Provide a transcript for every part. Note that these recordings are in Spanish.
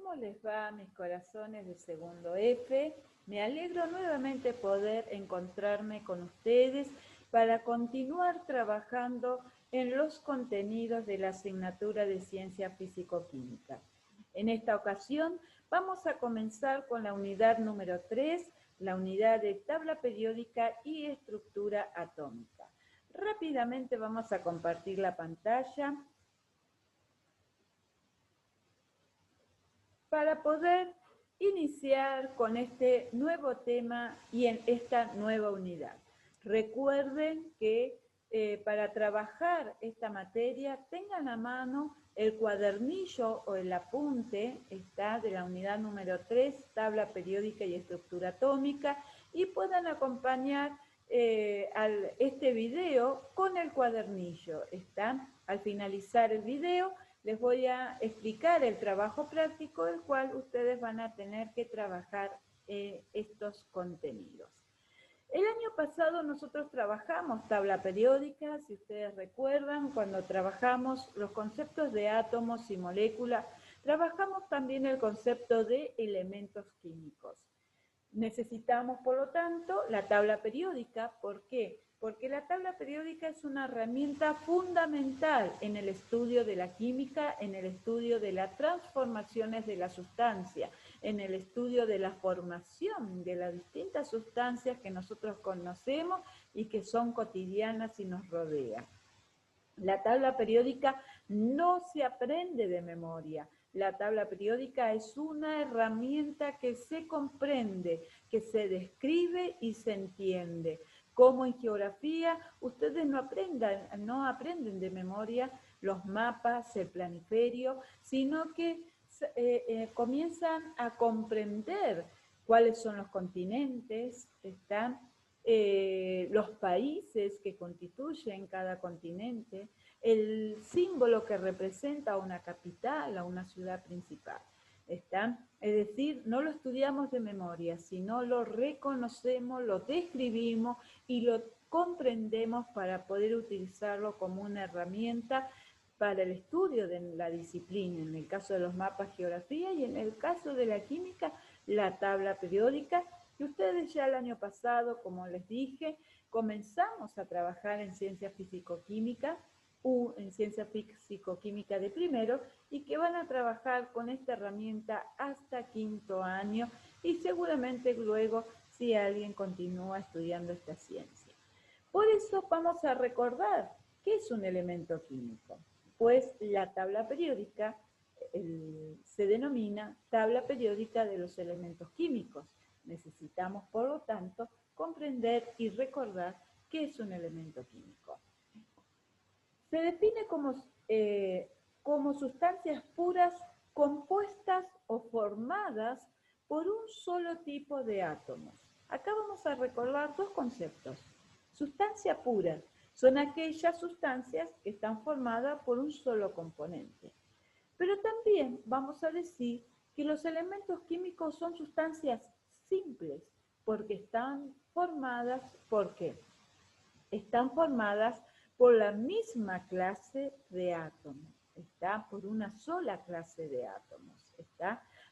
¿Cómo les va, mis corazones de segundo F? Me alegro nuevamente poder encontrarme con ustedes para continuar trabajando en los contenidos de la asignatura de Ciencia Físico-Química. En esta ocasión vamos a comenzar con la unidad número 3, la unidad de tabla periódica y estructura atómica. Rápidamente vamos a compartir la pantalla para poder iniciar con este nuevo tema y en esta nueva unidad. Recuerden que para trabajar esta materia tengan a mano el cuadernillo o el apunte, está de la unidad número 3, tabla periódica y estructura atómica, y puedan acompañar este video con el cuadernillo. Está al finalizar el video. Les voy a explicar el trabajo práctico, el cual ustedes van a tener que trabajar estos contenidos. El año pasado nosotros trabajamos tabla periódica, si ustedes recuerdan, cuando trabajamos los conceptos de átomos y moléculas, trabajamos también el concepto de elementos químicos. Necesitamos, por lo tanto, la tabla periódica. ¿Por qué? Porque la tabla periódica es una herramienta fundamental en el estudio de la química, en el estudio de las transformaciones de la sustancia, en el estudio de la formación de las distintas sustancias que nosotros conocemos y que son cotidianas y nos rodean. La tabla periódica no se aprende de memoria. La tabla periódica es una herramienta que se comprende, que se describe y se entiende. Como en geografía, ustedes no aprenden de memoria los mapas, el planiferio, sino que comienzan a comprender cuáles son los continentes, los países que constituyen cada continente, el símbolo que representa a una capital, a una ciudad principal. Es decir, no lo estudiamos de memoria, sino lo reconocemos, lo describimos y lo comprendemos para poder utilizarlo como una herramienta para el estudio de la disciplina, en el caso de los mapas, geografía, y en el caso de la química, la tabla periódica, que ustedes ya el año pasado, como les dije, comenzamos a trabajar en ciencia físico-química, en ciencia físico-química de primero, y que van a trabajar con esta herramienta hasta quinto año, y seguramente luego si alguien continúa estudiando esta ciencia. Por eso vamos a recordar qué es un elemento químico. Pues la tabla periódica se denomina tabla periódica de los elementos químicos. Necesitamos, por lo tanto, comprender y recordar qué es un elemento químico. Se define como sustancias puras compuestas o formadas por un solo tipo de átomos. Acá vamos a recordar dos conceptos. Sustancia pura son aquellas sustancias que están formadas por un solo componente. Pero también vamos a decir que los elementos químicos son sustancias simples, porque están formadas, ¿por qué? Están formadas por la misma clase de átomos, por una sola clase de átomos,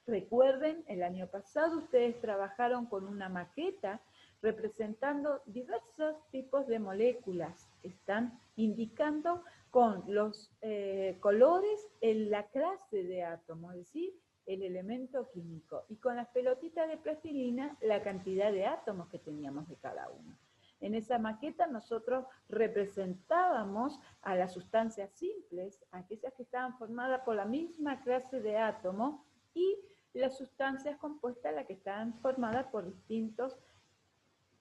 Recuerden, el año pasado ustedes trabajaron con una maqueta representando diversos tipos de moléculas, están indicando con los colores en la clase de átomo, es decir, el elemento químico, y con las pelotitas de plastilina la cantidad de átomos que teníamos de cada uno. En esa maqueta nosotros representábamos a las sustancias simples, aquellas que estaban formadas por la misma clase de átomos, y las sustancias compuestas, las que estaban formadas por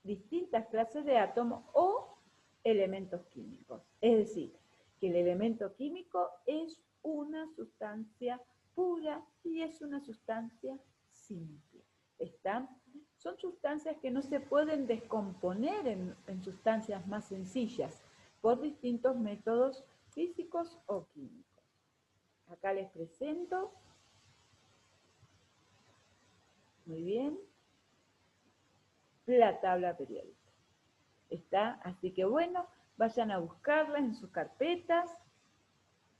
distintas clases de átomos o elementos químicos. Es decir, que el elemento químico es una sustancia pura y es una sustancia simple. Son sustancias que no se pueden descomponer en sustancias más sencillas por distintos métodos físicos o químicos. Acá les presento. Muy bien. La tabla periódica. Así que bueno, vayan a buscarla en sus carpetas,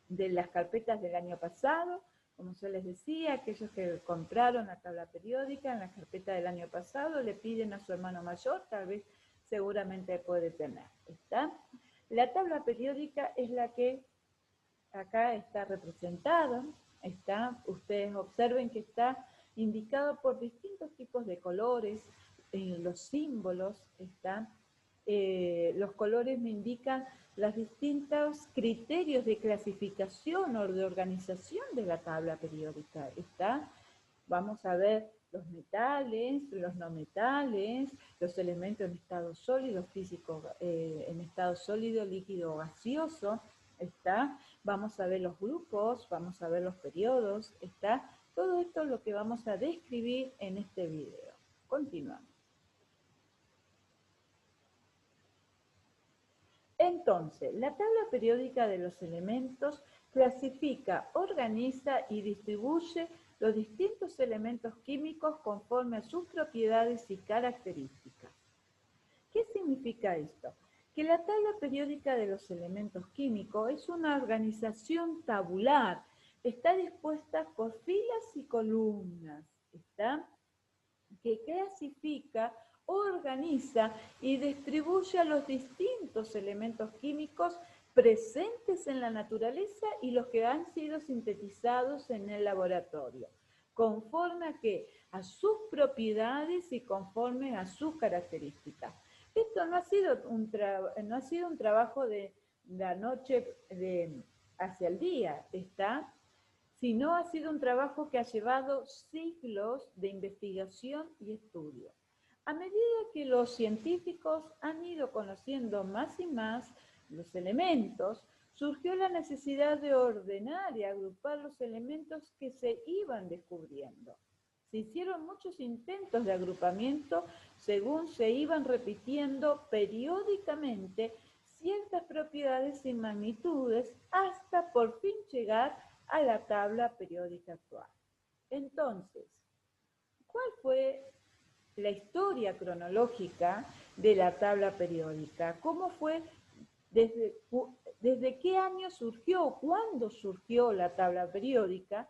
de las carpetas del año pasado, Como yo les decía, aquellos que compraron la tabla periódica en la carpeta del año pasado, le piden a su hermano mayor, tal vez seguramente puede tener. ¿Está? La tabla periódica es la que acá está representada. ¿Está? Ustedes observen que está indicado por distintos tipos de colores, los símbolos. ¿Está? Los colores me indican los distintos criterios de clasificación o de organización de la tabla periódica. ¿Está? Vamos a ver los metales, los no metales, los elementos en estado sólido, físico, en estado sólido, líquido o gaseoso. ¿Está? Vamos a ver los grupos, vamos a ver los periodos. ¿Está? Todo esto es lo que vamos a describir en este video. Continuamos. Entonces, la tabla periódica de los elementos clasifica, organiza y distribuye los distintos elementos químicos conforme a sus propiedades y características. ¿Qué significa esto? Que la tabla periódica de los elementos químicos es una organización tabular, está dispuesta por filas y columnas, ¿está? Que clasifica, organiza y distribuye a los distintos elementos químicos presentes en la naturaleza y los que han sido sintetizados en el laboratorio, conforme a que a sus propiedades y conforme a sus características. Esto no ha sido un trabajo de la noche hacia el día, ¿está? Sino ha sido un trabajo que ha llevado siglos de investigación y estudio. A medida que los científicos han ido conociendo más y más los elementos, surgió la necesidad de ordenar y agrupar los elementos que se iban descubriendo. Se hicieron muchos intentos de agrupamiento según se iban repitiendo periódicamente ciertas propiedades y magnitudes hasta por fin llegar a la tabla periódica actual. Entonces, ¿cuál fue la historia cronológica de la tabla periódica? ¿Cómo fue, desde qué año surgió, cuándo surgió la tabla periódica?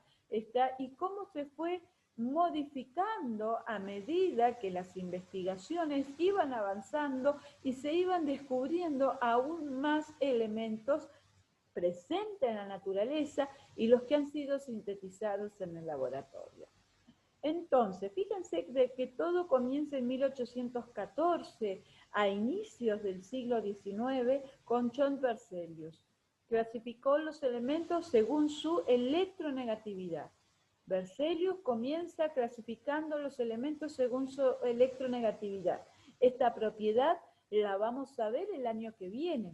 Y cómo se fue modificando a medida que las investigaciones iban avanzando y se iban descubriendo aún más elementos presentes en la naturaleza y los que han sido sintetizados en el laboratorio. Entonces, fíjense de que todo comienza en 1814, a inicios del siglo XIX, con John Berzelius. Clasificó los elementos según su electronegatividad. Berzelius comienza clasificando los elementos según su electronegatividad. Esta propiedad la vamos a ver el año que viene.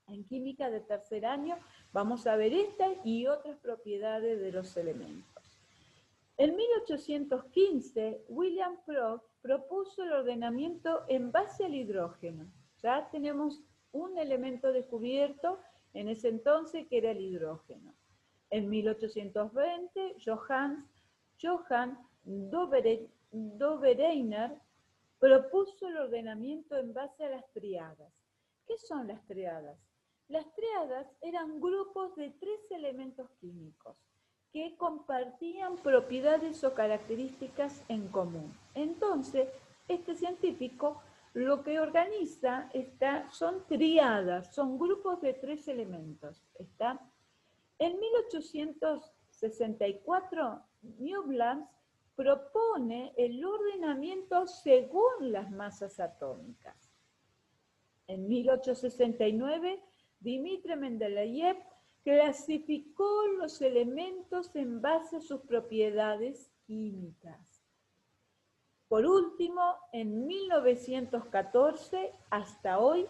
En química de tercer año vamos a ver esta y otras propiedades de los elementos. En 1815, William Crookes propuso el ordenamiento en base al hidrógeno. Ya tenemos un elemento descubierto en ese entonces que era el hidrógeno. En 1820, Johann Dobereiner propuso el ordenamiento en base a las tríadas. ¿Qué son las tríadas? Las tríadas eran grupos de 3 elementos químicos que compartían propiedades o características en común. Entonces, este científico lo que organiza son tríadas, son grupos de 3 elementos. ¿Está? En 1864, Newlands propone el ordenamiento según las masas atómicas. En 1869, Dmitri Mendeleev clasificó los elementos en base a sus propiedades químicas. Por último, en 1914, hasta hoy,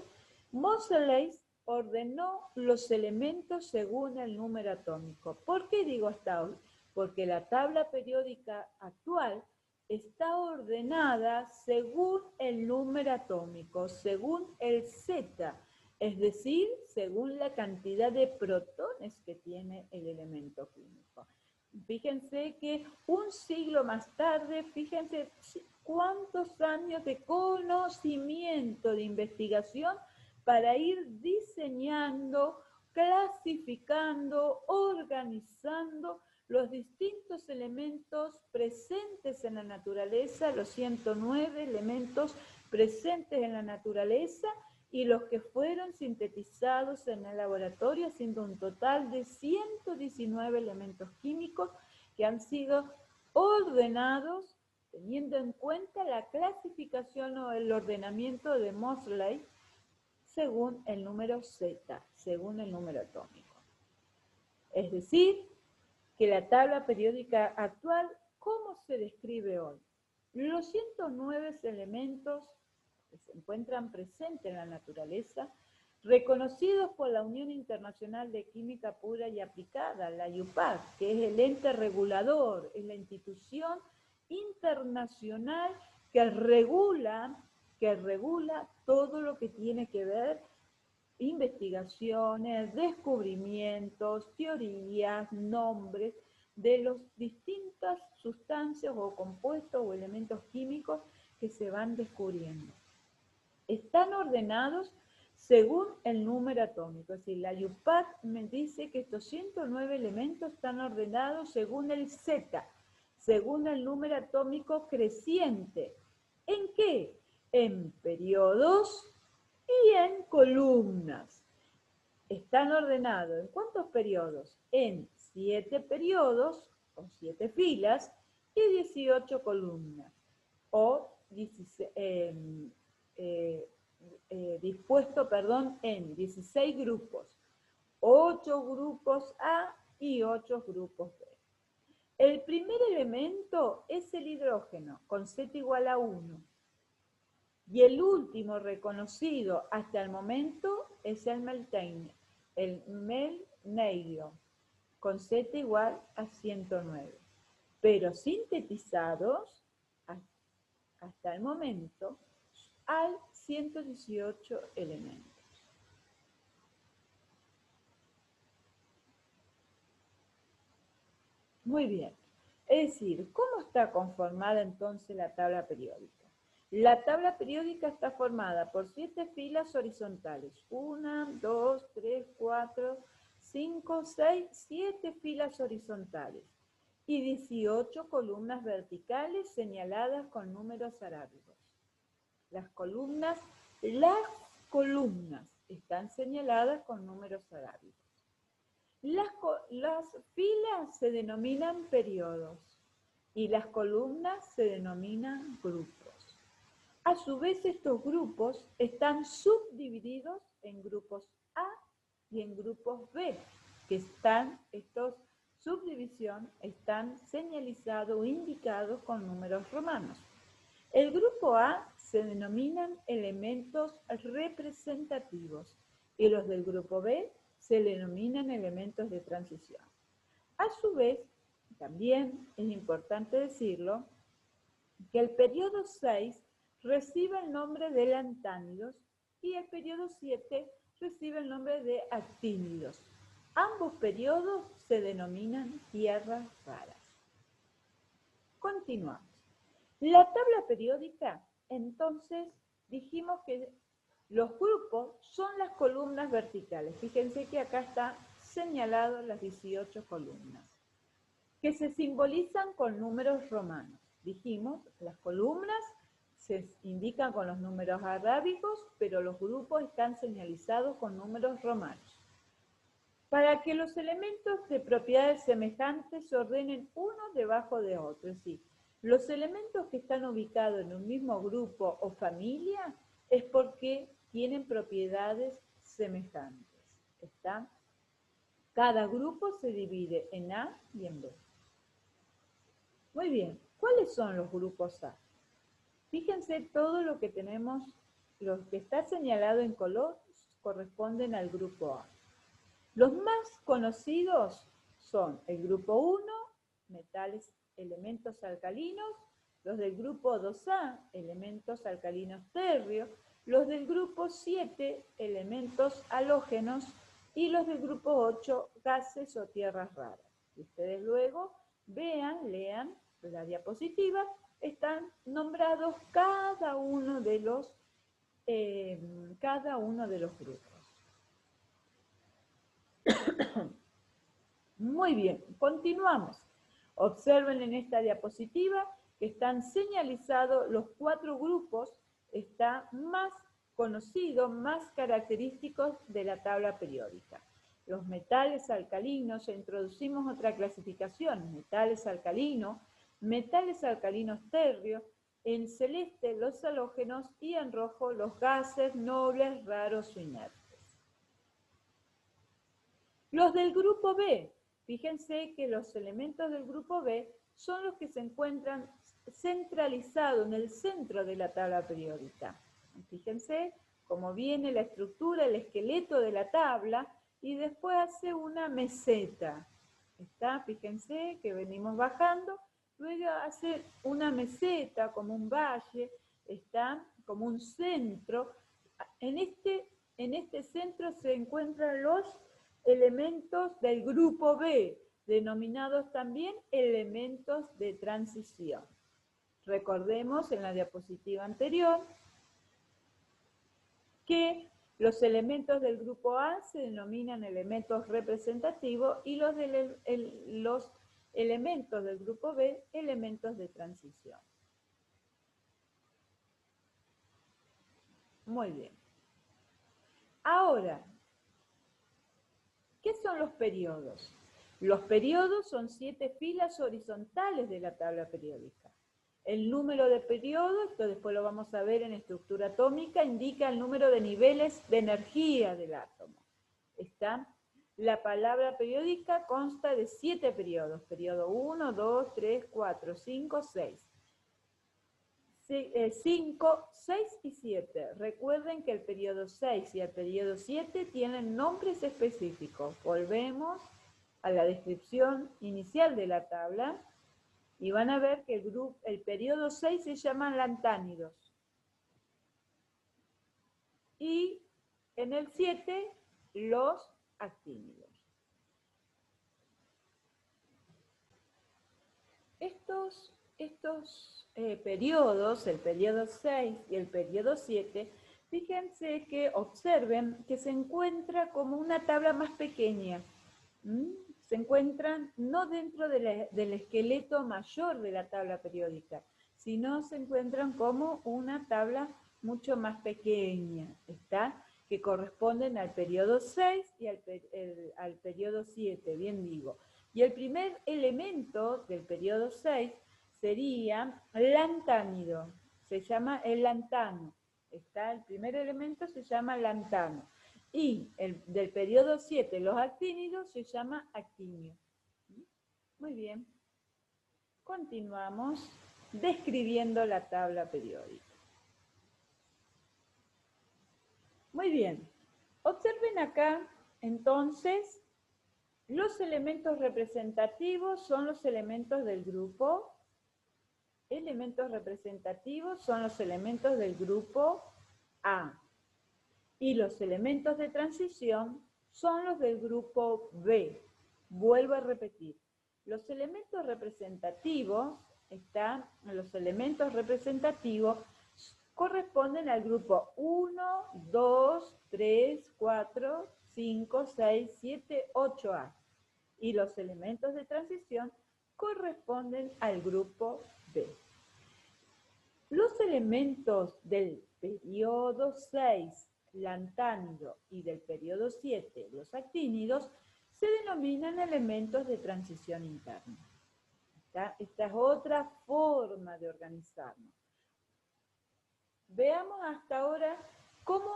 Moseley ordenó los elementos según el número atómico. ¿Por qué digo hasta hoy? Porque la tabla periódica actual está ordenada según el número atómico, según el Z, es decir, según la cantidad de protones que tiene el elemento químico. Fíjense que un siglo más tarde, fíjense cuántos años de conocimiento, de investigación, para ir diseñando, clasificando, organizando los distintos elementos presentes en la naturaleza, los 109 elementos presentes en la naturaleza y los que fueron sintetizados en el laboratorio, haciendo un total de 119 elementos químicos que han sido ordenados teniendo en cuenta la clasificación o el ordenamiento de Moseley según el número Z, según el número atómico. Es decir, que la tabla periódica actual, ¿cómo se describe hoy? Los 109 elementos que se encuentran presentes en la naturaleza, reconocidos por la Unión Internacional de Química Pura y Aplicada, la IUPAC, que es el ente regulador, es la institución internacional que regula todo lo que tiene que ver investigaciones, descubrimientos, teorías, nombres de las distintas sustancias o compuestos o elementos químicos que se van descubriendo. Están ordenados según el número atómico, es decir, la IUPAC me dice que estos 109 elementos están ordenados según el Z, según el número atómico creciente. ¿En qué? En periodos y en columnas. Están ordenados, ¿en cuántos periodos? En 7 periodos, o 7 filas, y 18 columnas, o 16, dispuesto, en 16 grupos, 8 grupos A y 8 grupos B. El primer elemento es el hidrógeno, con Z igual a 1. Y el último reconocido hasta el momento es el melneidio, con Z igual a 109. Pero sintetizados, hasta el momento, hay 118 elementos. Muy bien. Es decir, ¿cómo está conformada entonces la tabla periódica? La tabla periódica está formada por 7 filas horizontales. 1, 2, 3, 4, 5, 6, 7 filas horizontales. Y 18 columnas verticales señaladas con números arábigos. Las columnas están señaladas con números arábigos. Las filas se denominan periodos y las columnas se denominan grupos. A su vez, estos grupos están subdivididos en grupos A y en grupos B, que estos subdivisión están señalizados o indicados con números romanos. El grupo A se denominan elementos representativos y los del grupo B se denominan elementos de transición. A su vez, también es importante decirlo, que el periodo 6 recibe el nombre de lantánidos y el periodo 7 recibe el nombre de actínidos. Ambos periodos se denominan tierras raras. Continuamos. La tabla periódica, entonces, dijimos que los grupos son las columnas verticales. Fíjense que acá está señalado las 18 columnas, que se simbolizan con números romanos. Dijimos, las columnas se indican con los números arábigos, pero los grupos están señalizados con números romanos. Para que los elementos de propiedades semejantes se ordenen uno debajo de otro, es decir, los elementos que están ubicados en un mismo grupo o familia es porque tienen propiedades semejantes. Cada grupo se divide en A y en B. Muy bien, ¿cuáles son los grupos A? Fíjense, todo lo que tenemos, lo que está señalado en color, corresponden al grupo A. Los más conocidos son el grupo 1, metales, elementos alcalinos, los del grupo 2A, elementos alcalinos térreos, los del grupo 7, elementos halógenos, y los del grupo 8, gases o tierras raras. Y ustedes luego lean la diapositiva, están nombrados cada uno de los grupos. Muy bien, continuamos. Observen en esta diapositiva que están señalizados los 4 grupos más conocidos, más característicos de la tabla periódica. Los metales alcalinos, ya introducimos otra clasificación, metales alcalinos térreos, en celeste los halógenos y en rojo los gases nobles, raros o inertes. Los del grupo B, fíjense que los elementos del grupo B son los que se encuentran centralizados en el centro de la tabla periódica. Fíjense cómo viene la estructura, el esqueleto de la tabla y después hace una meseta. Fíjense que venimos bajando, luego hace una meseta como un valle, como un centro. En este centro se encuentran los elementos del grupo B, denominados también elementos de transición. Recordemos en la diapositiva anterior que los elementos del grupo A se denominan elementos representativos y los elementos del grupo B, elementos de transición. Muy bien. Ahora, ¿qué son los periodos? Los periodos son 7 filas horizontales de la tabla periódica. El número de periodos, esto después lo vamos a ver en estructura atómica, indica el número de niveles de energía del átomo. La palabra periódica consta de 7 periodos. Periodo 1, 2, 3, 4, 5, 6. 5, 6 y 7. Recuerden que el periodo 6 y el periodo 7 tienen nombres específicos. Volvemos a la descripción inicial de la tabla y van a ver que el periodo 6 se llaman lantánidos. Y en el 7, los actínidos. Estos periodos, el periodo 6 y el periodo 7, fíjense que observen que se encuentra como una tabla más pequeña. Se encuentran no dentro del esqueleto mayor de la tabla periódica, sino se encuentran como una tabla mucho más pequeña, que corresponden al periodo 6 y al periodo 7, bien digo. Y el primer elemento del periodo 6 sería lantánido, se llama el lantano. El primer elemento se llama lantano. Y del periodo 7, los actínidos, se llama actinio. Muy bien. Continuamos describiendo la tabla periódica. Muy bien. Observen acá, entonces, los elementos representativos son los elementos del grupo. Elementos representativos son los elementos del grupo A. Y los elementos de transición son los del grupo B. Vuelvo a repetir. Los elementos representativos corresponden al grupo 1, 2, 3, 4, 5, 6, 7, 8A. Y los elementos de transición corresponden al grupo B. Los elementos del periodo 6, lantánido, y del periodo 7, los actínidos, se denominan elementos de transición interna. Esta es otra forma de organizarnos. Veamos hasta ahora cómo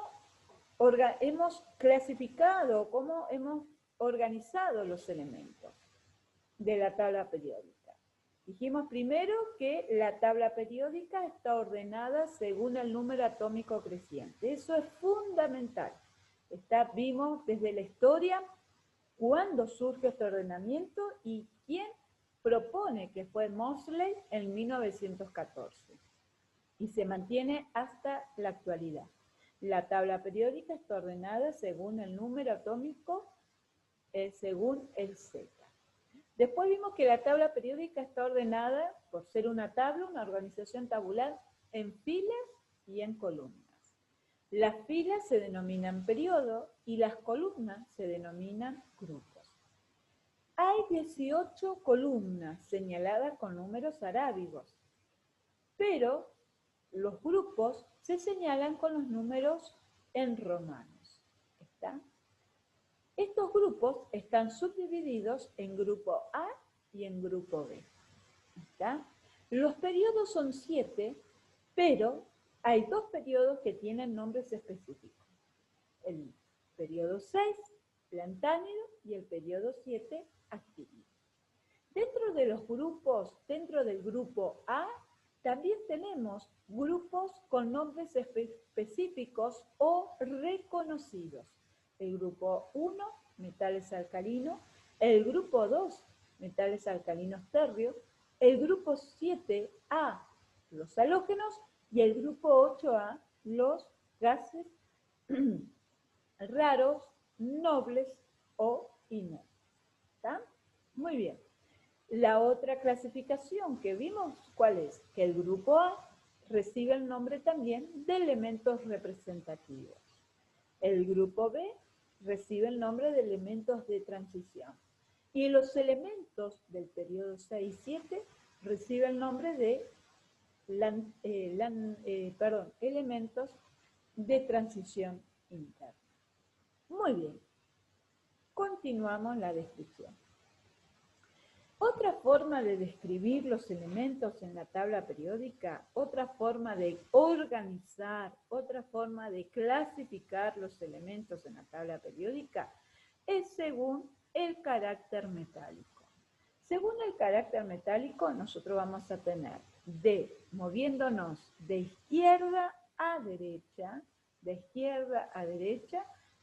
hemos clasificado, cómo hemos organizado los elementos de la tabla periódica. Dijimos primero que la tabla periódica está ordenada según el número atómico creciente. Eso es fundamental. Vimos desde la historia cuándo surge este ordenamiento y quién propone, que fue Moseley en 1914. Y se mantiene hasta la actualidad. La tabla periódica está ordenada según el número atómico, según el Z. Después vimos que la tabla periódica está ordenada, por ser una tabla, una organización tabular, en filas y en columnas. Las filas se denominan periodo y las columnas se denominan grupos. Hay 18 columnas señaladas con números arábigos, pero los grupos se señalan con los números en romanos. ¿Está? Estos grupos están subdivididos en grupo A y en grupo B. ¿Está? Los periodos son 7, pero hay 2 periodos que tienen nombres específicos. El periodo 6, plantánido, y el periodo 7, actínido. Dentro de los grupos, dentro del grupo A, también tenemos grupos con nombres específicos o reconocidos. El grupo 1, metales alcalinos, el grupo 2, metales alcalinos térreos, el grupo 7A, los halógenos, y el grupo 8A, los gases raros, nobles o inertes. ¿Está? Muy bien. La otra clasificación que vimos, ¿cuál es? Que el grupo A recibe el nombre también de elementos representativos. El grupo B recibe el nombre de elementos de transición. Y los elementos del periodo 6 y 7 reciben el nombre de elementos de transición interna. Muy bien. Continuamos la descripción. Otra forma de describir los elementos en la tabla periódica, otra forma de organizar, otra forma de clasificar los elementos en la tabla periódica es según el carácter metálico. Según el carácter metálico, nosotros vamos a tener moviéndonos de izquierda a derecha,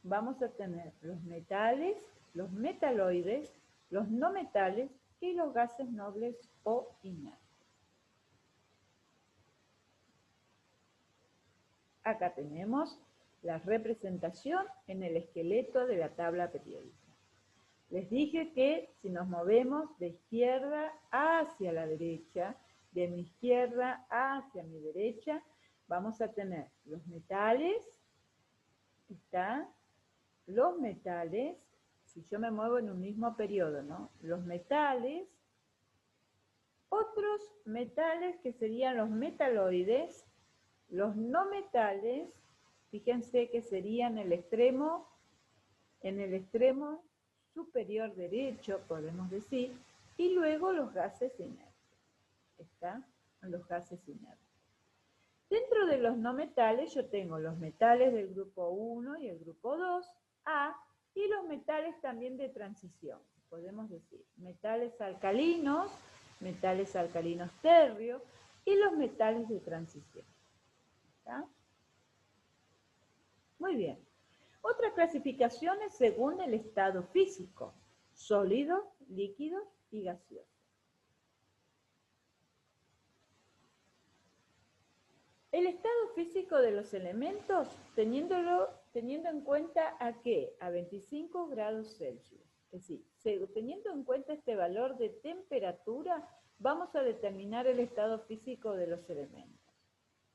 vamos a tener los metales, los metaloides, los no metales y los gases nobles o inertes. Acá tenemos la representación en el esqueleto de la tabla periódica. Les dije que si nos movemos de izquierda hacia la derecha, de mi izquierda hacia mi derecha, vamos a tener los metales, los metales, si yo me muevo en un mismo periodo, ¿no? Los metales, otros metales que serían los metaloides, los no metales, fíjense que serían en el extremo superior derecho, podemos decir, y luego los gases inertes. ¿Está? Los gases inertes. Dentro de los no metales yo tengo los metales del grupo 1 y el grupo 2, A, y los metales también de transición. Podemos decir metales alcalinos térreos y los metales de transición. ¿Está? Muy bien. Otra clasificación es según el estado físico, sólido, líquido y gaseoso. El estado físico de los elementos, teniendo en cuenta a qué, a 25 grados Celsius. Es decir, teniendo en cuenta este valor de temperatura, vamos a determinar el estado físico de los elementos.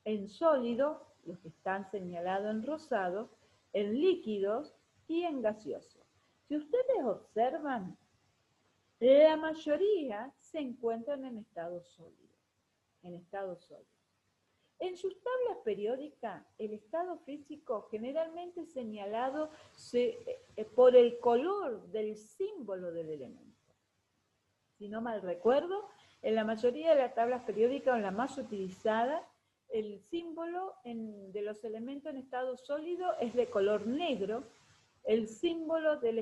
En sólido, los que están señalados en rosado, en líquidos y en gaseosos. Si ustedes observan, la mayoría se encuentran en estado sólido. En sus tablas periódicas, el estado físico generalmente es señalado por el color del símbolo del elemento. Si no mal recuerdo, en la mayoría de las tablas periódicas, o en la más utilizada, el símbolo de los elementos en estado sólido es de color negro, el símbolo de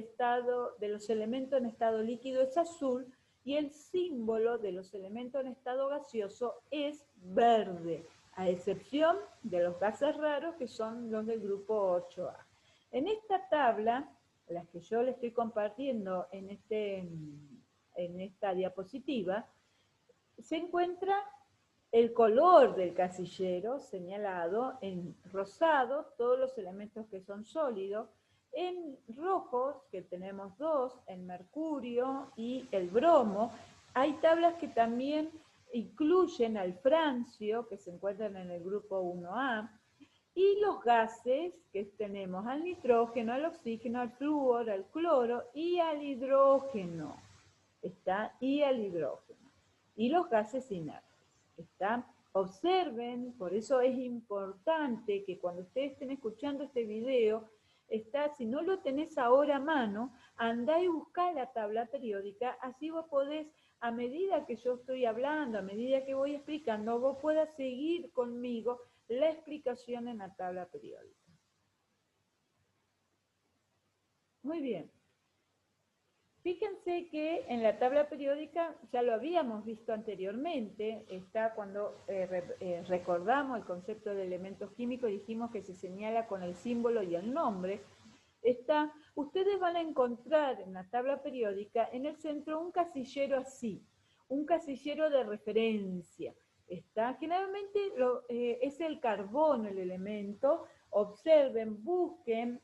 los elementos en estado líquido es azul y el símbolo de los elementos en estado gaseoso es verde, a excepción de los gases raros que son los del grupo 8A. En esta tabla, las que yo les estoy compartiendo en esta diapositiva, se encuentra el color del casillero señalado en rosado, todos los elementos que son sólidos, en rojos, que tenemos 2, el mercurio y el bromo. Hay tablas que también incluyen al francio, que se encuentran en el grupo 1A, y los gases que tenemos al nitrógeno, al oxígeno, al flúor, al cloro y al hidrógeno. ¿está? Y el hidrógeno. Y los gases inertes, ¿está? Observen, por eso es importante que cuando ustedes estén escuchando este video, si no lo tenés ahora a mano, andá y buscá la tabla periódica, así vos podés, a medida que yo estoy hablando, a medida que voy explicando, vos puedas seguir conmigo la explicación en la tabla periódica. Muy bien. Fíjense que en la tabla periódica, ya lo habíamos visto anteriormente, está cuando recordamos el concepto de elementos químicos, dijimos que se señala con el símbolo y el nombre. Ustedes van a encontrar en la tabla periódica en el centro un casillero así, un casillero de referencia. Generalmente es el carbón el elemento. Observen, busquen,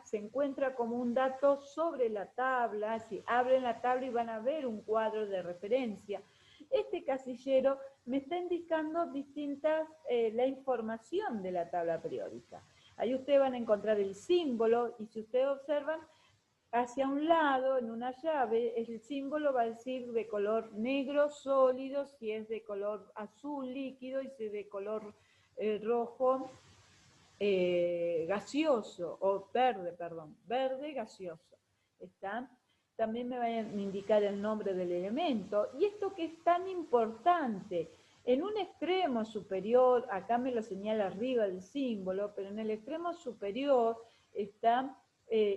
se encuentra como un dato sobre la tabla, si abren la tabla y van a ver un cuadro de referencia. Este casillero me está indicando la información de la tabla periódica. Ahí ustedes van a encontrar el símbolo y si ustedes observan, hacia un lado, en una llave, el símbolo va a decir de color negro sólido, si es de color azul líquido y si es de color rojo gaseoso, o verde, perdón, verde gaseoso. ¿Está? También me van a indicar el nombre del elemento. Y esto que es tan importante, en un extremo superior, acá me lo señala arriba el símbolo, pero en el extremo superior está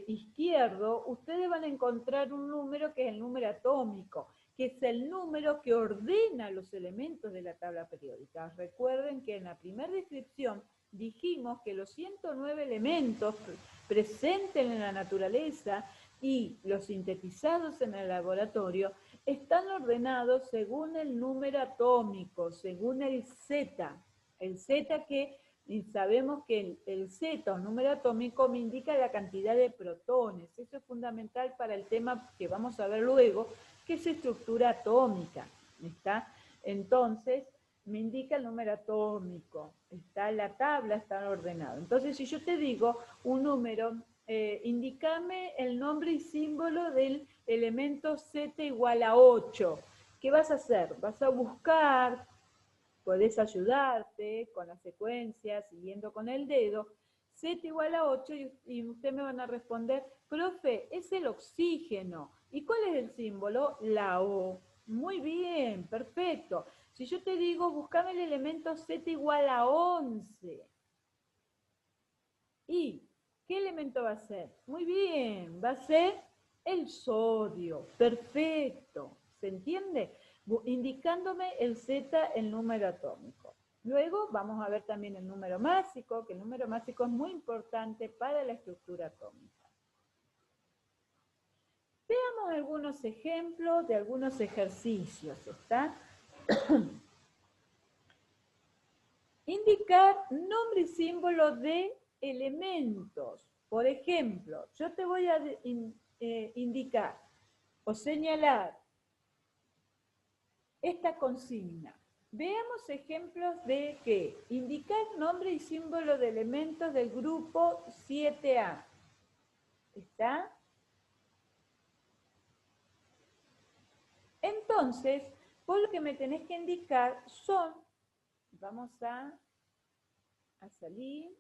izquierdo, ustedes van a encontrar un número que es el número atómico, que es el número que ordena los elementos de la tabla periódica. Recuerden que en la primera descripción dijimos que los 109 elementos presentes en la naturaleza y los sintetizados en el laboratorio están ordenados según el número atómico, según el Z. El Z que sabemos que el Z, o número atómico, me indica la cantidad de protones. Eso es fundamental para el tema que vamos a ver luego, que es estructura atómica. ¿Está? Entonces, me indica el número atómico, la tabla está ordenada. Entonces, si yo te digo un número, indícame el nombre y símbolo del elemento Z igual a 8. ¿Qué vas a hacer? Vas a buscar, podés ayudarte con la secuencia, siguiendo con el dedo, Z igual a 8 y ustedes me van a responder, profe, es el oxígeno. ¿Y cuál es el símbolo? La O. Muy bien, perfecto. Si yo te digo, buscame el elemento Z igual a 11. ¿Y qué elemento va a ser? Muy bien, va a ser el sodio. Perfecto. ¿Se entiende? Indicándome el Z, el número atómico. Luego vamos a ver también el número másico, que el número másico es muy importante para la estructura atómica. Veamos algunos ejemplos de algunos ejercicios, ¿está? Indicar nombre y símbolo de elementos. Por ejemplo, yo te voy a indicar o señalar esta consigna. Veamos ejemplos de que indicar nombre y símbolo de elementos del grupo 7A. ¿Está? Entonces, vos lo que me tenés que indicar son, vamos a salir,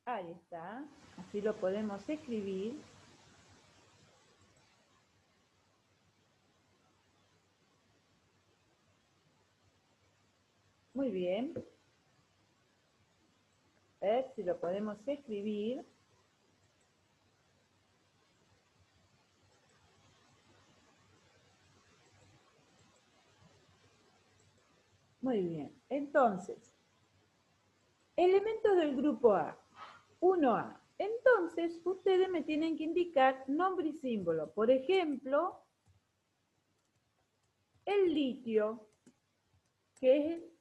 ahí está, así lo podemos escribir. Muy bien. A ver si lo podemos escribir. Muy bien. Entonces, elementos del grupo A. 1A. Entonces, ustedes me tienen que indicar nombre y símbolo. Por ejemplo, el litio, que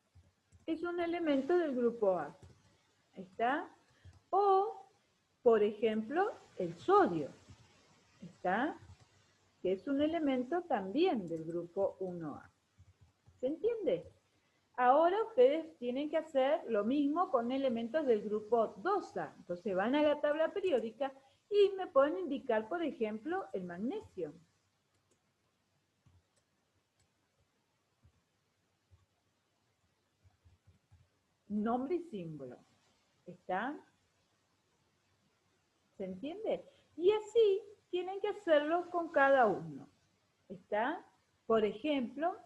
es un elemento del grupo A. ¿Está? O, por ejemplo, el sodio. ¿Está? Que es un elemento también del grupo 1A. ¿Se entiende? Ahora ustedes tienen que hacer lo mismo con elementos del grupo 2A. Entonces van a la tabla periódica y me pueden indicar, por ejemplo, el magnesio. nombre y símbolo. ¿Está? ¿Se entiende? Y así tienen que hacerlo con cada uno. ¿Está? Por ejemplo,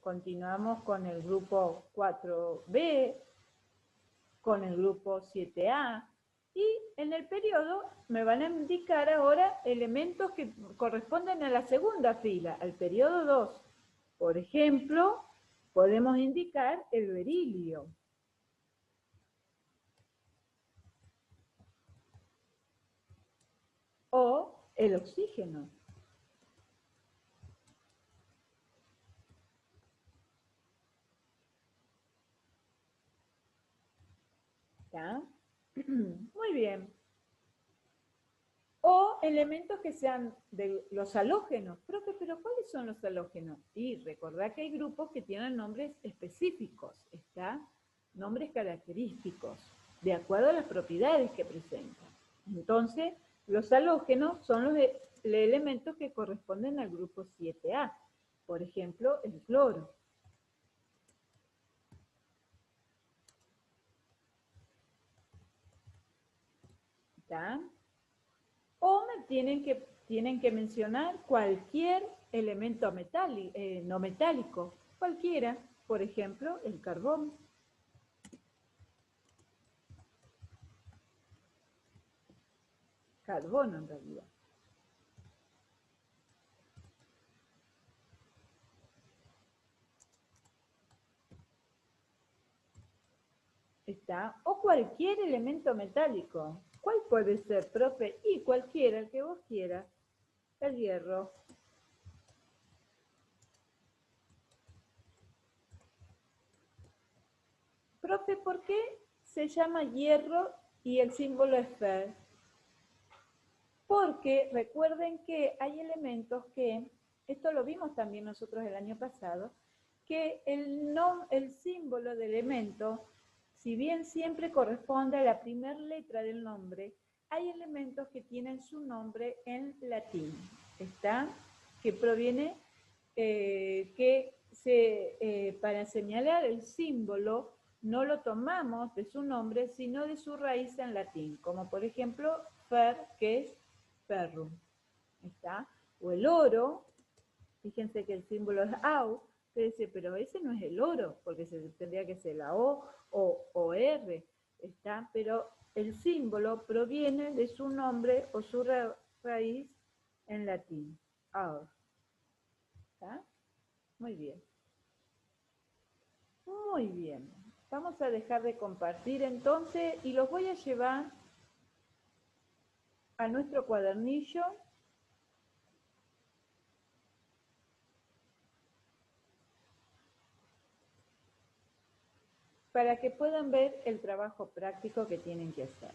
continuamos con el grupo 4B, con el grupo 7A, y en el periodo me van a indicar ahora elementos que corresponden a la segunda fila, al periodo 2. Por ejemplo, podemos indicar el berilio. O el oxígeno. ¿Está? Muy bien. O elementos que sean de los halógenos. Profe, ¿pero cuáles son los halógenos? Y recordad que hay grupos que tienen nombres específicos, ¿está? Nombres característicos, de acuerdo a las propiedades que presentan. Entonces, los halógenos son los elementos que corresponden al grupo 7A. Por ejemplo, el cloro. ¿Está? O me tienen que mencionar cualquier elemento no metálico, cualquiera, por ejemplo, el carbón. Carbono en realidad. ¿Está? O cualquier elemento metálico. ¿Cuál puede ser, profe? Y cualquiera, el que vos quieras. El hierro. Profe, ¿por qué se llama hierro y el símbolo es Fe? Porque recuerden que hay elementos que, esto lo vimos también nosotros el año pasado, que el símbolo de elemento, si bien siempre corresponde a la primera letra del nombre, hay elementos que tienen su nombre en latín, ¿está? Que proviene, para señalar el símbolo, no lo tomamos de su nombre, sino de su raíz en latín, como por ejemplo fer, que es ferrum, ¿está? O el oro, fíjense que el símbolo es AU, que dice, pero ese no es el oro, porque tendría que ser la o R, ¿está? Pero el símbolo proviene de su nombre o su raíz en latín, aur, ¿está? Muy bien. Muy bien. Vamos a dejar de compartir entonces y los voy a llevar a nuestro cuadernillo para que puedan ver el trabajo práctico que tienen que hacer.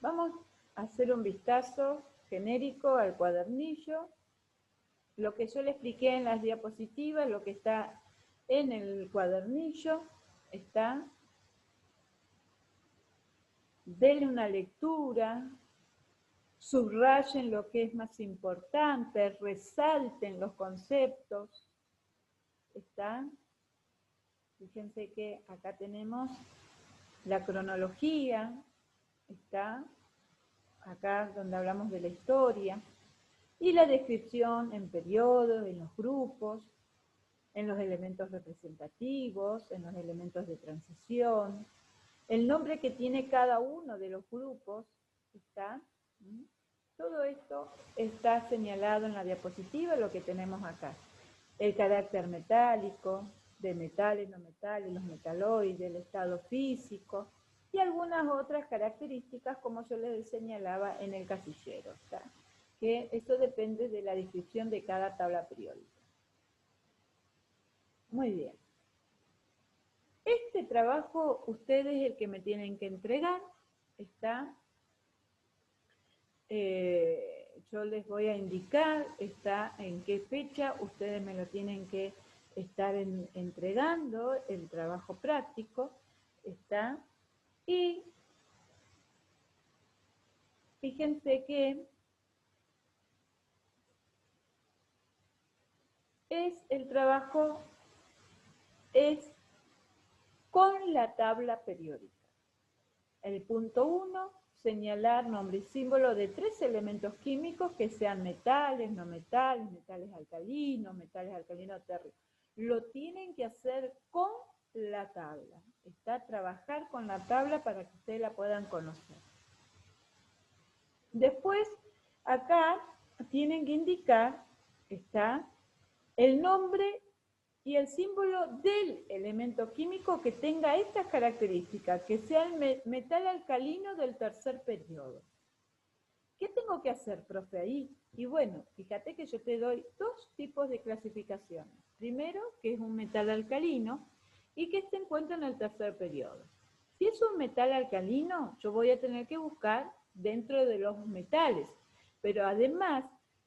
Vamos a hacer un vistazo genérico al cuadernillo, lo que yo le expliqué en las diapositivas, lo que está en el cuadernillo, está. Denle una lectura, subrayen lo que es más importante, resalten los conceptos, ¿está? Fíjense que acá tenemos la cronología, está acá donde hablamos de la historia, y la descripción en periodos, en los grupos, en los elementos representativos, en los elementos de transición, el nombre que tiene cada uno de los grupos, está. Todo esto está señalado en la diapositiva, lo que tenemos acá. El carácter metálico, de metales, no metales, los metaloides, el estado físico y algunas otras características como yo les señalaba en el casillero, ¿está? Que eso depende de la descripción de cada tabla periódica. Muy bien. Este trabajo ustedes el que me tienen que entregar, está. Yo les voy a indicar, está en qué fecha, ustedes me lo tienen que estar entregando, el trabajo práctico, está. Y fíjense que es el trabajo es con la tabla periódica. El punto 1, señalar nombre y símbolo de 3 elementos químicos que sean metales, no metales, metales alcalinos térreos. Lo tienen que hacer con la tabla. Está trabajar con la tabla para que ustedes la puedan conocer. Después, acá tienen que indicar, está el nombre y el símbolo del elemento químico que tenga estas características, que sea el metal alcalino del tercer periodo. ¿Qué tengo que hacer, profe, ahí? Y bueno, fíjate que yo te doy 2 tipos de clasificaciones. Primero, que es un metal alcalino y que se encuentra en el tercer periodo. Si es un metal alcalino, yo voy a tener que buscar dentro de los metales, pero además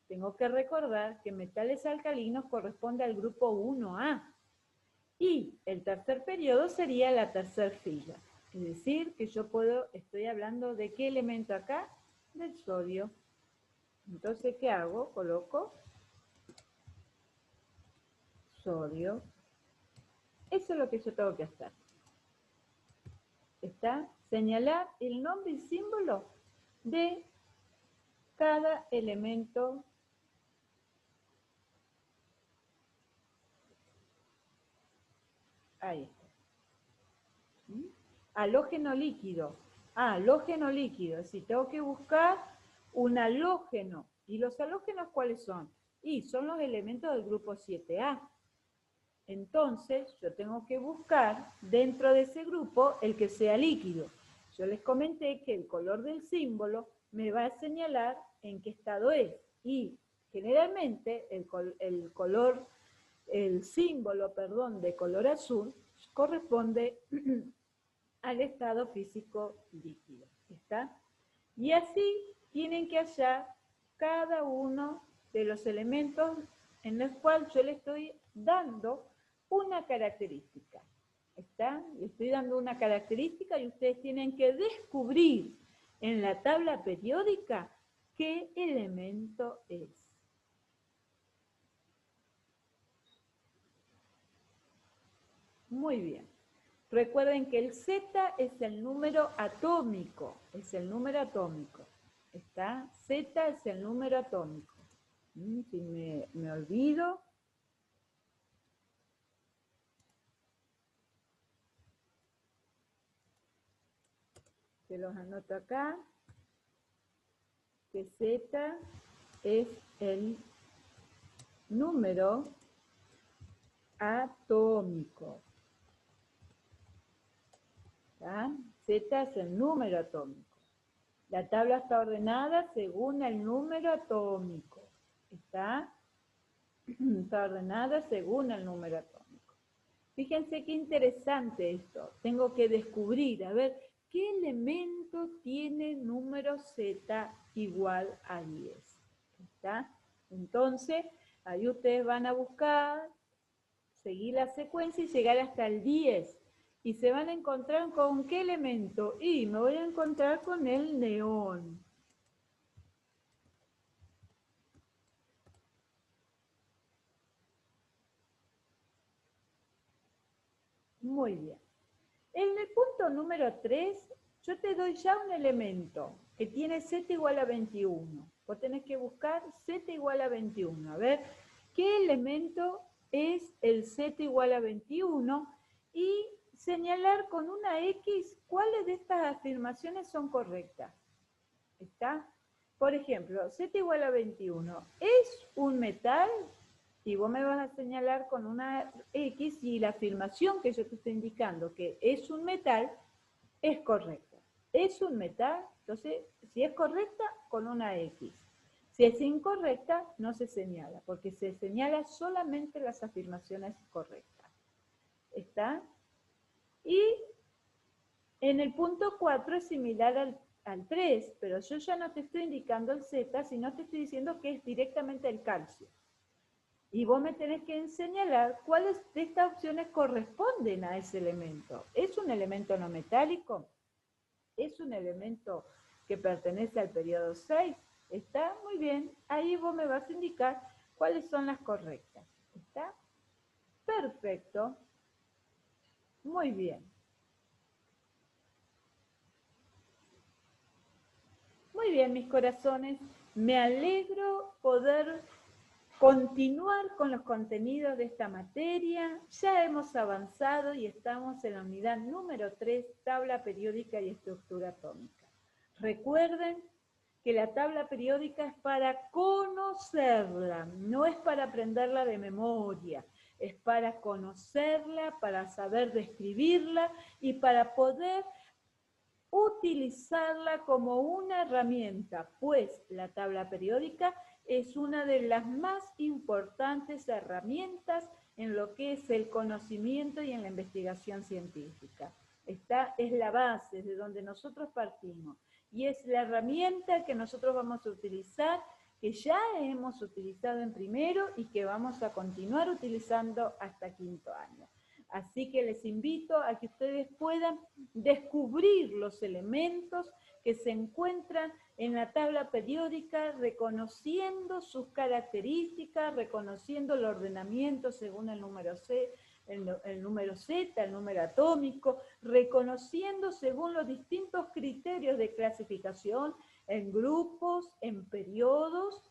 tengo que recordar que metales alcalinos corresponde al grupo 1A y el tercer periodo sería la tercera fila. Es decir, que yo estoy hablando de qué elemento acá, del sodio. Entonces, ¿qué hago? Coloco sodio. Eso es lo que yo tengo que hacer. Está señalar el nombre y símbolo de cada elemento. Ahí está. Halógeno líquido. Halógeno líquido. Si tengo que buscar un halógeno. ¿Y los halógenos cuáles son? Y son los elementos del grupo 7A. Entonces, yo tengo que buscar dentro de ese grupo el que sea líquido. Yo les comenté que el color del símbolo me va a señalar en qué estado es. Y generalmente el símbolo de color azul corresponde al estado físico líquido. ¿Está? Y así tienen que hallar cada uno de los elementos en los cuales yo le estoy dando una característica. ¿Está? Le estoy dando una característica y ustedes tienen que descubrir en la tabla periódica qué elemento es. Muy bien. Recuerden que el Z es el número atómico, ¿está? Z es el número atómico. Si me olvido. Se los anoto acá. Que Z es el número atómico. ¿Está? Z es el número atómico. La tabla está ordenada según el número atómico. ¿Está? Está ordenada según el número atómico. Fíjense qué interesante esto. Tengo que descubrir, a ver, ¿qué elemento tiene número Z igual a 10? ¿Está? Entonces, ahí ustedes van a buscar, seguir la secuencia y llegar hasta el 10. Y se van a encontrar con ¿qué elemento? Y me voy a encontrar con el neón. Muy bien. En el punto número 3, yo te doy ya un elemento que tiene Z igual a 21. Vos tenés que buscar Z igual a 21. A ver, ¿qué elemento es el Z igual a 21? Y señalar con una X cuáles de estas afirmaciones son correctas. ¿Está? Por ejemplo, Z igual a 21. ¿Es un metal? Y vos me vas a señalar con una X y la afirmación que yo te estoy indicando que es un metal es correcta. Es un metal, entonces si es correcta, con una X. Si es incorrecta, no se señala, porque se señala solamente las afirmaciones correctas. ¿Está? Y en el punto 4 es similar al 3, pero yo ya no te estoy indicando el Z, sino te estoy diciendo que es directamente el calcio. Y vos me tenés que señalar cuáles de estas opciones corresponden a ese elemento. ¿Es un elemento no metálico? ¿Es un elemento que pertenece al periodo 6? ¿Está? Muy bien. Ahí vos me vas a indicar cuáles son las correctas. ¿Está? Perfecto. Muy bien. Muy bien, mis corazones. Me alegro poder continuar con los contenidos de esta materia. Ya hemos avanzado y estamos en la unidad número 3, tabla periódica y estructura atómica. Recuerden que la tabla periódica es para conocerla, no es para aprenderla de memoria, es para conocerla, para saber describirla y para poder utilizarla como una herramienta, pues la tabla periódica es una de las más importantes herramientas en lo que es el conocimiento y en la investigación científica. Esta es la base de donde nosotros partimos y es la herramienta que nosotros vamos a utilizar, que ya hemos utilizado en primero y que vamos a continuar utilizando hasta quinto año. Así que les invito a que ustedes puedan descubrir los elementos que se encuentran en la tabla periódica, reconociendo sus características, reconociendo el ordenamiento según el número Z, el número atómico, reconociendo según los distintos criterios de clasificación en grupos, en periodos,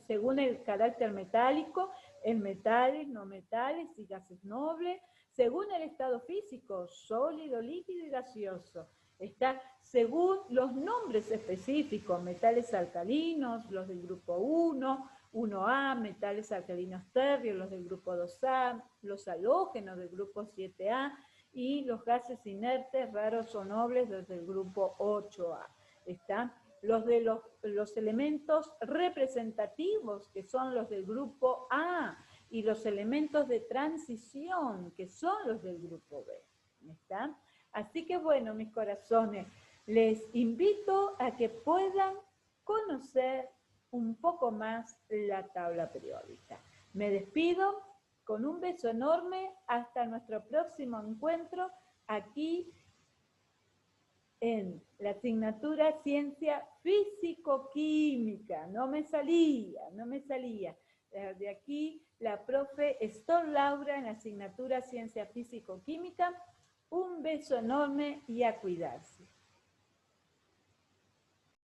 según el carácter metálico, en metales, no metales y gases nobles, según el estado físico, sólido, líquido y gaseoso. Está según los nombres específicos, metales alcalinos, los del grupo 1, 1A, metales alcalinos térreos, los del grupo 2A, los halógenos del grupo 7A y los gases inertes, raros o nobles, los del grupo 8A. ¿Está? Los elementos representativos, que son los del grupo A, y los elementos de transición, que son los del grupo B. ¿Está? Así que bueno, mis corazones, les invito a que puedan conocer un poco más la tabla periódica. Me despido con un beso enorme hasta nuestro próximo encuentro aquí en la asignatura Ciencia Físico-Química. No me salía. De aquí la profe Estor Laura en la asignatura Ciencia Físico-Química. Un beso enorme y a cuidarse.